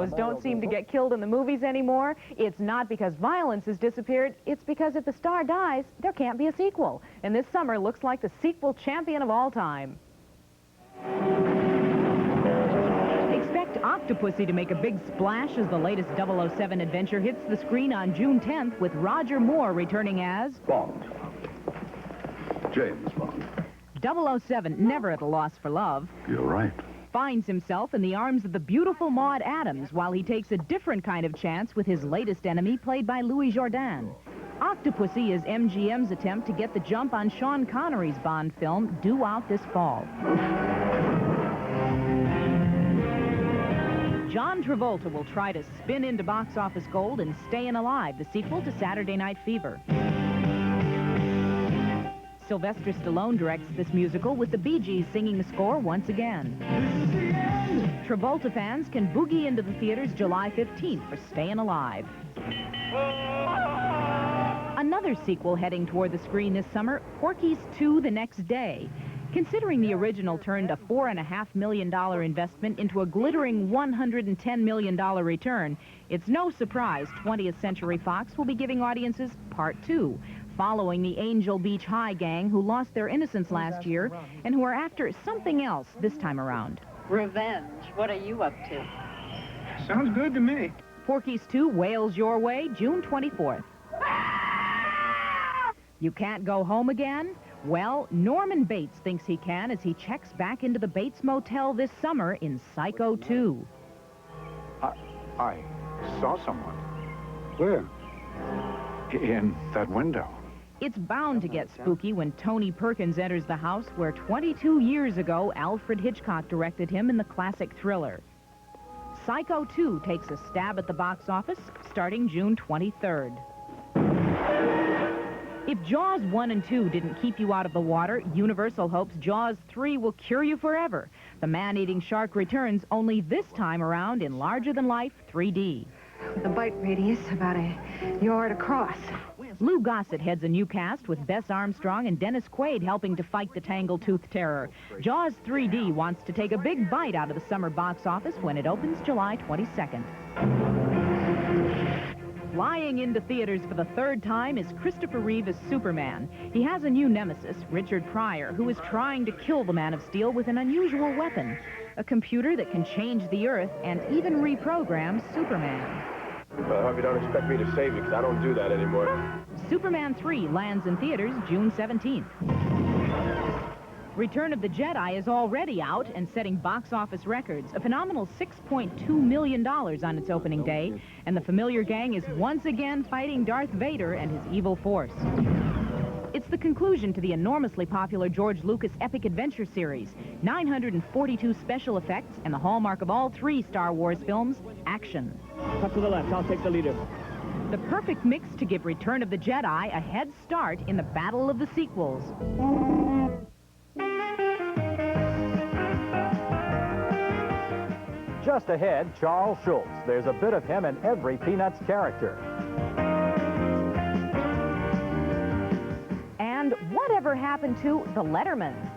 heroes don't seem to get killed in the movies anymore, it's not because violence has disappeared, it's because if the star dies, there can't be a sequel. And this summer looks like the sequel champion of all time. Expect Octopussy to make a big splash as the latest 007 adventure hits the screen on June 10th with Roger Moore returning as Bond. James Bond. 007, never at a loss for love, You're right. finds himself in the arms of the beautiful Maude Adams while he takes a different kind of chance with his latest enemy, played by Louis Jourdan. Octopussy is MGM's attempt to get the jump on Sean Connery's Bond film, due out this fall. John Travolta will try to spin into box office gold in Stayin' Alive, the sequel to Saturday Night Fever. Sylvester Stallone directs this musical with the Bee Gees singing the score once again. Travolta fans can boogie into the theaters July 15th for Stayin' Alive. Another sequel heading toward the screen this summer, Porky's 2 The Next Day. Considering the original turned a $4.5 million investment into a glittering $110 million return, it's no surprise 20th Century Fox will be giving audiences Part 2, following the Angel Beach High gang who lost their innocence last year and who are after something else this time around. Revenge. What are you up to? Sounds good to me. Porky's 2, Whales Your Way, June 24th. You can't go home again? Well, Norman Bates thinks he can as he checks back into the Bates Motel this summer in Psycho 2. I saw someone. Where? In that window. It's bound to get spooky when Tony Perkins enters the house where 22 years ago Alfred Hitchcock directed him in the classic thriller. Psycho 2 takes a stab at the box office starting June 23rd. If Jaws 1 and 2 didn't keep you out of the water, Universal hopes Jaws 3 will cure you forever. The man-eating shark returns, only this time around in larger-than-life 3D. The bite radius about a yard across. Lou Gossett heads a new cast with Bess Armstrong and Dennis Quaid helping to fight the Tangle-Tooth terror. Jaws 3D wants to take a big bite out of the summer box office when it opens July 22nd. Flying into theaters for the third time is Christopher Reeve as Superman. He has a new nemesis, Richard Pryor, who is trying to kill the Man of Steel with an unusual weapon, a computer that can change the Earth and even reprogram Superman. I hope you don't expect me to save you, because I don't do that anymore. Superman 3 lands in theaters June 17th. Return of the Jedi is already out and setting box office records. A phenomenal $6.2 million on its opening day, and the familiar gang is once again fighting Darth Vader and his evil force. It's the conclusion to the enormously popular George Lucas epic adventure series. 942 special effects, and the hallmark of all three Star Wars films, action. Cut to the left. I'll take the leader. The perfect mix to give Return of the Jedi a head start in the battle of the sequels. Just ahead, Charles Schultz. There's a bit of him in every Peanuts character. And whatever happened to the Lettermans?